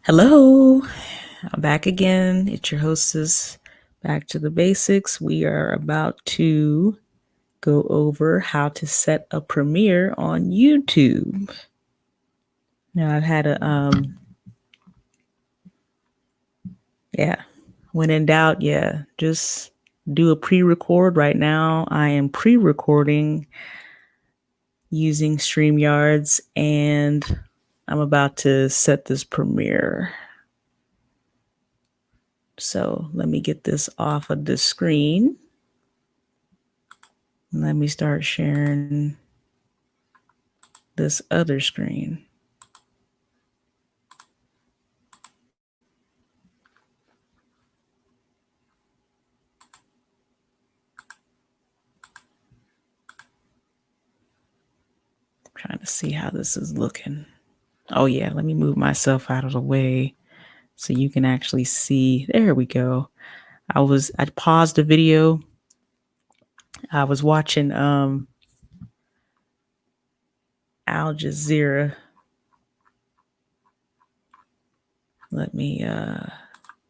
Hello, I'm back again. It's your hostess, Back to the Basics. We are about to go over how to set a premiere on YouTube. Now, I've had when in doubt, just do a pre-record. Right now, I am pre-recording using StreamYards, and I'm about to set this premiere. So let me get this off of the screen. Let me start sharing this other screen. I'm trying to see how this is looking. Oh yeah, let me move myself out of the way so you can actually see. There we go. I paused the video. I was watching Al Jazeera. Let me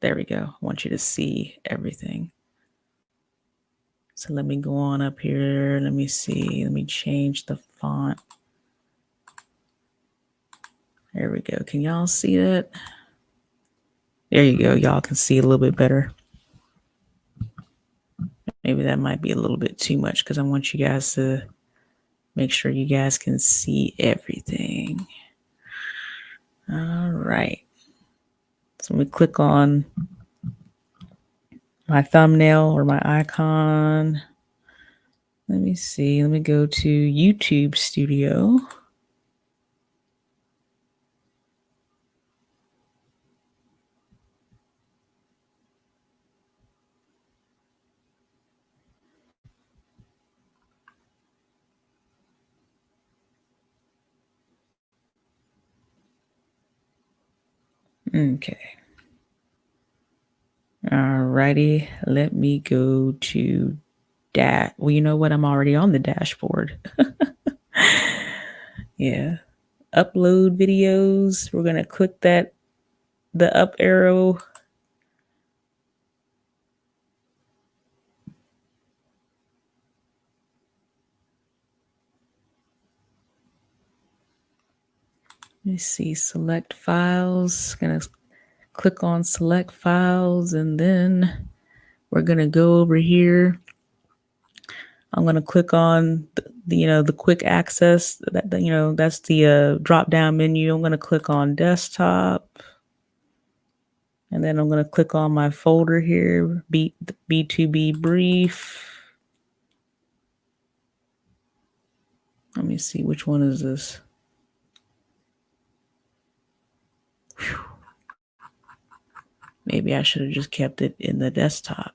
there we go. I want you to see everything. So let me go on up here. Let me see. Let me change the font. There we go. Can y'all see that? There you go. Y'all can see a little bit better. Maybe that might be a little bit too much because I want you guys to make sure you guys can see everything. All right. So let me click on my thumbnail or my icon. Let me see. Let me go to YouTube Studio. Okay. All righty. Let me go to that. Well, you know what? I'm already on the dashboard. Yeah. Upload videos. We're going to click the up arrow. Let me see, select files. Gonna click on select files, and then we're gonna go over here. I'm gonna click on the quick access. That's the drop down menu. I'm gonna click on desktop, and then I'm gonna click on my folder here, B2B Brief. Let me see, which one is this? Whew. Maybe I should have just kept it in the desktop.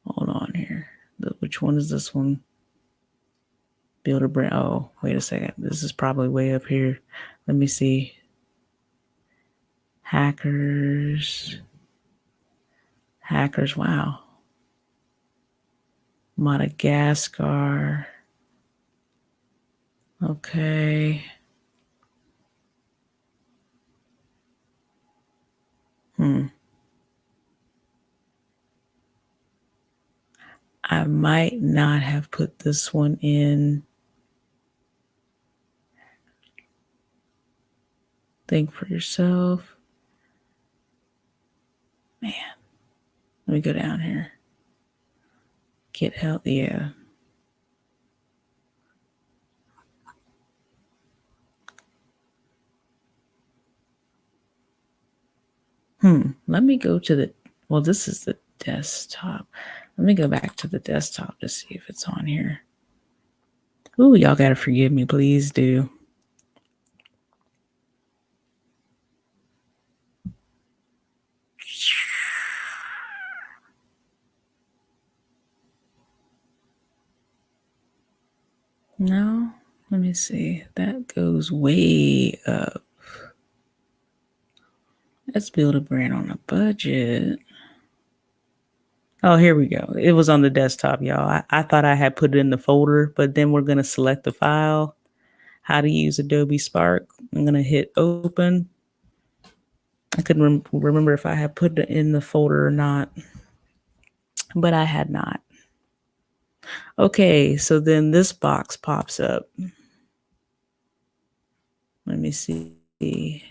Hold on here. Which one is this one? Build a brand. Oh, wait a second. This is probably way up here. Let me see. Hackers. Wow. Madagascar. Okay. I might not have put this one in. Think for yourself. Man. Let me go down here. Get help. Yeah. Let me go to this is the desktop. Let me go back to the desktop to see if it's on here. Ooh, y'all gotta forgive me. Please do. No, let me see. That goes way up. Let's build a brand on a budget. Oh, here we go. It was on the desktop, y'all. I thought I had put it in the folder, but then we're going to select the file. how to use Adobe Spark. I'm going to hit open. I couldn't remember if I had put it in the folder or not, but I had not. Okay, so then this box pops up. Let me see.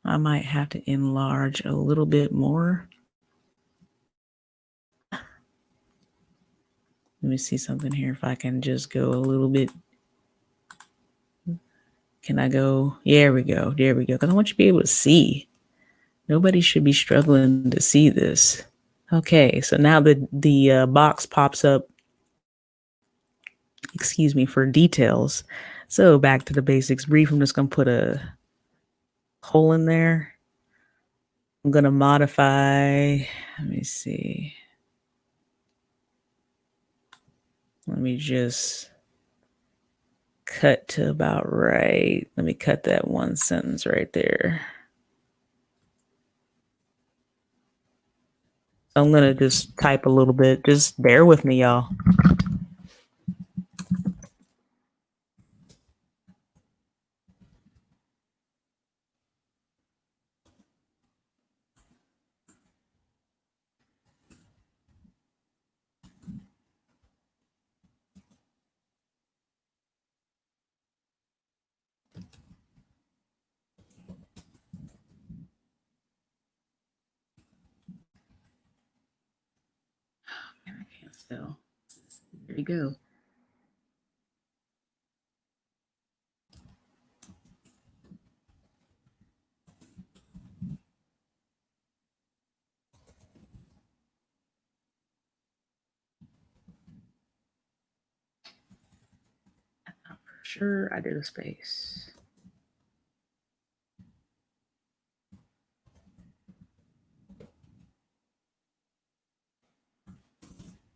I might have to enlarge a little bit more. Let me see something here. If I can just go a little bit. Can I go? There we go. There we go. Because I want you to be able to see. Nobody should be struggling to see this. Okay, so now the box pops up, excuse me, for details. So back to the basics brief. I'm just going to put a hole in there. I'm going to modify. Let me see. Let me just cut to about right. Let me cut that one sentence right there. I'm going to just type a little bit. Just bear with me, y'all. I can't spell. There you go. I'm sure I did a space.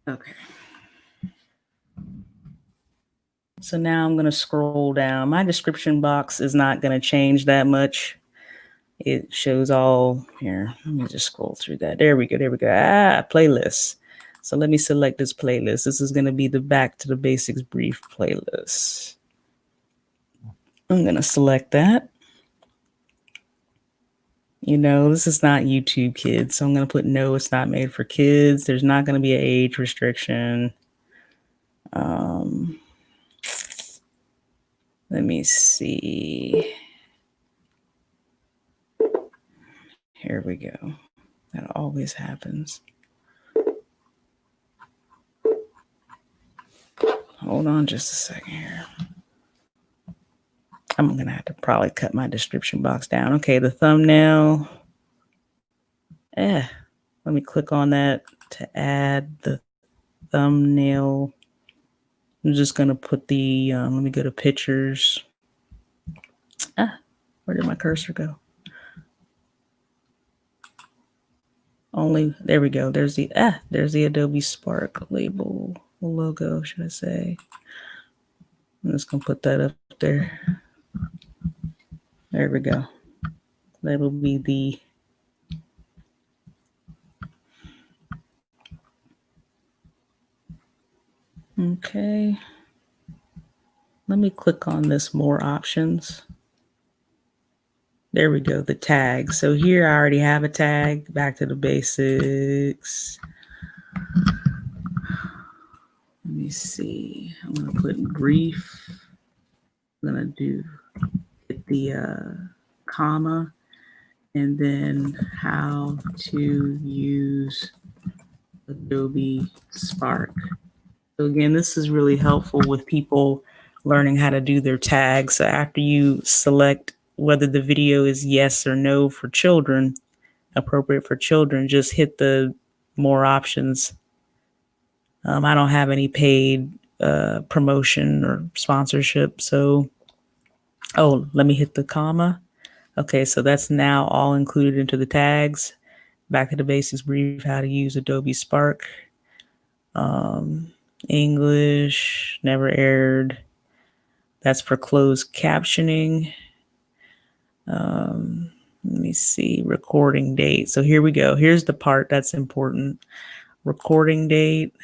Okay. So now I'm going to scroll down. My description box is not going to change that much. It shows all here. Let me just scroll through that. There we go. There we go. Playlist. So let me select this playlist. This is going to be the Back to the Basics Brief playlist. I'm going to select that. You know, this is not YouTube Kids. So I'm going to put no, it's not made for kids. There's not going to be an age restriction. Let me see. Here we go. That always happens. Hold on just a second here. I'm going to have to probably cut my description box down. Okay, the thumbnail. Let me click on that to add the thumbnail. I'm just going to put the, let me go to pictures. Where did my cursor go? There we go. There's the Adobe Spark label logo, should I say. I'm just going to put that up there. There we go. That'll be the okay. Let me click on this more options. There we go, the tag. So here I already have a tag, Back to the Basics. Let me see. I'm going to put brief. I'm going to hit the comma, and then how to use Adobe Spark. So again, this is really helpful with people learning how to do their tags. So after you select whether the video is yes or no for children, appropriate for children, just hit the more options. I don't have any paid promotion or sponsorship. So, let me hit the comma. Okay, so that's now all included into the tags. Back to the Basics Brief, how to use Adobe Spark. English, never aired. That's for closed captioning. Let me see, recording date. So here we go. Here's the part that's important. Recording date.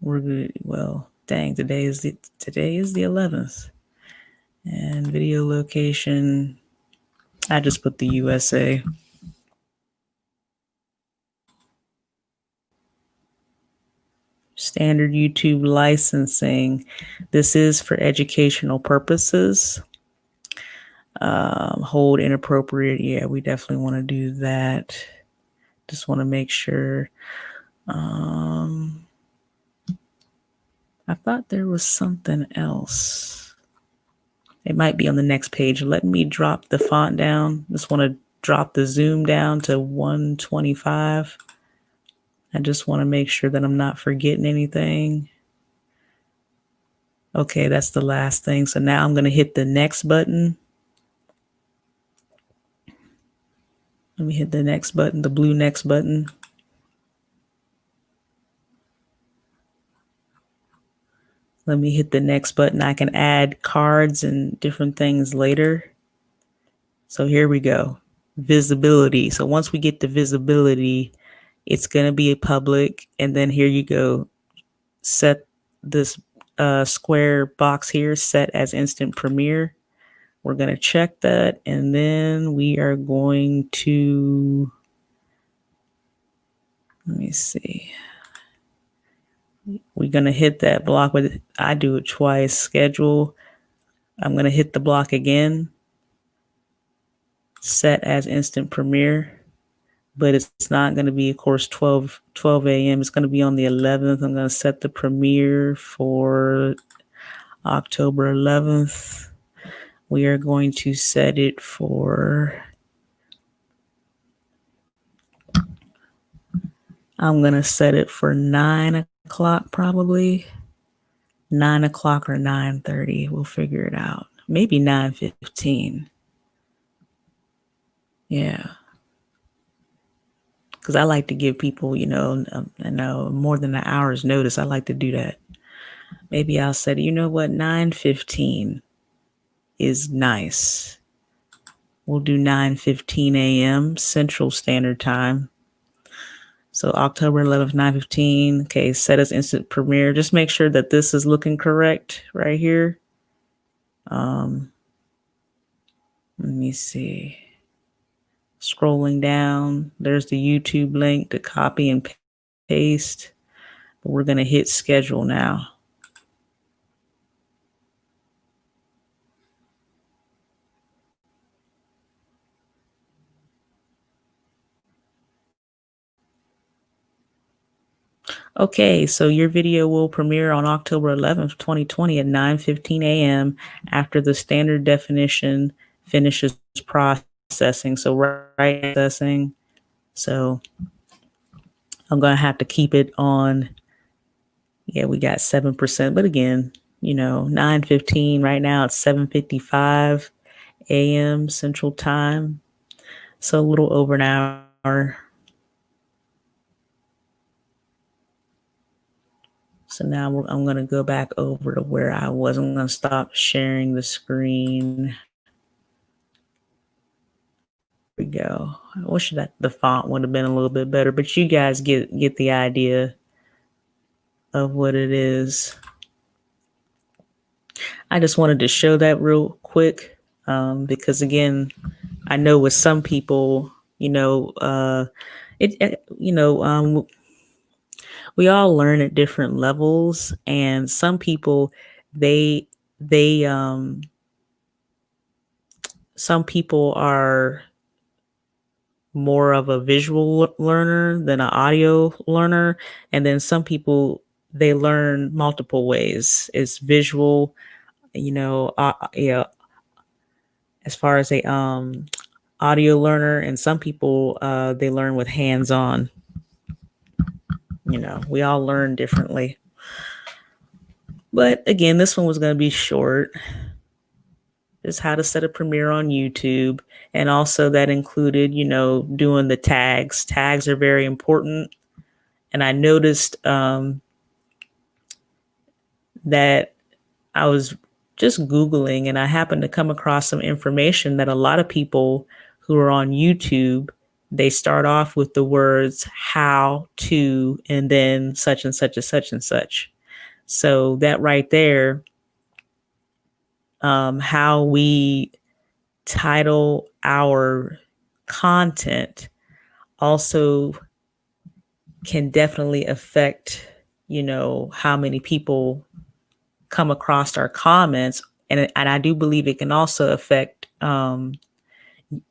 We're good. Well, Dang, today is the 11th. And video location, I just put the USA. Standard YouTube licensing. This is for educational purposes. Hold inappropriate. Yeah, we definitely want to do that. Just want to make sure. I thought there was something else. It might be on the next page. Let me drop the font down. Just want to drop the zoom down to 125. I just want to make sure that I'm not forgetting anything. Okay, that's the last thing. So now I'm going to hit the next button. Let me hit the next button, the blue next button. Let me hit the next button. I can add cards and different things later. So here we go. Visibility. So once we get the visibility, it's going to be a public. And then here you go. Set this square box here, set as instant premiere. We're going to check that. And then we are going to, let me see. We're going to hit that block with, I do it twice, schedule. I'm going to hit the block again, set as instant premiere, but it's not going to be, of course, 12 a.m. It's going to be on the 11th. I'm going to set the premiere for October 11th. We are going to set it for, I'm going to set it for 9 o'clock, probably 9 o'clock or 9:30. We'll figure it out. Maybe 9:15. Yeah. Because I like to give people, more than an hour's notice. I like to do that. Maybe I'll say, 9:15 is nice. We'll do 9:15 a.m. Central Standard Time. So October 11th, 9:15. Okay, set as instant premiere. Just make sure that this is looking correct right here. Let me see. Scrolling down, there's the YouTube link to copy and paste. But we're going to hit schedule now. Okay, so your video will premiere on October 11th, 2020 at 9:15 a.m. after the standard definition finishes processing. So right processing. So I'm going to have to keep it on. Yeah, we got 7%. But again, 9:15 right now. It's 7:55 a.m. Central Time. So a little over an hour. So now I'm going to go back over to where I was. I'm going to stop sharing the screen. Here we go. I wish that the font would have been a little bit better, but you guys get the idea of what it is. I just wanted to show that real quick because, again, I know with some people, we all learn at different levels, and some people, some people are more of a visual learner than an audio learner. And then some people, they learn multiple ways. It's visual, as far as a audio learner, and some people, they learn with hands-on. We all learn differently. But again, this one was going to be short. Just how to set a premiere on YouTube. And also that included, doing the tags. Tags are very important. And I noticed that I was just Googling, and I happened to come across some information that a lot of people who are on YouTube, they start off with the words how to, and then such and such and such and such. So that right there, how we title our content also can definitely affect, how many people come across our comments. And I do believe it can also affect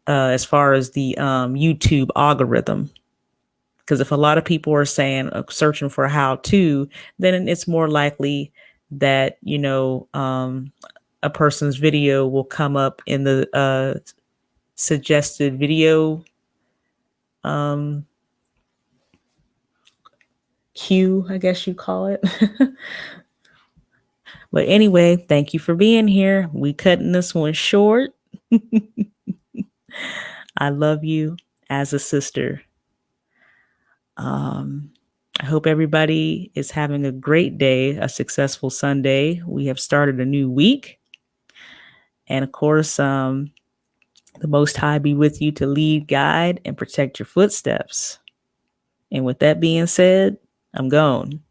as far as the YouTube algorithm. Because if a lot of people are saying, searching for how to, then it's more likely that, a person's video will come up in the suggested video queue, I guess you call it. But anyway, thank you for being here. We cutting this one short. I love you as a sister. I hope everybody is having a great day, a successful Sunday. We have started a new week. And of course, the Most High be with you to lead, guide, and protect your footsteps. And with that being said, I'm gone.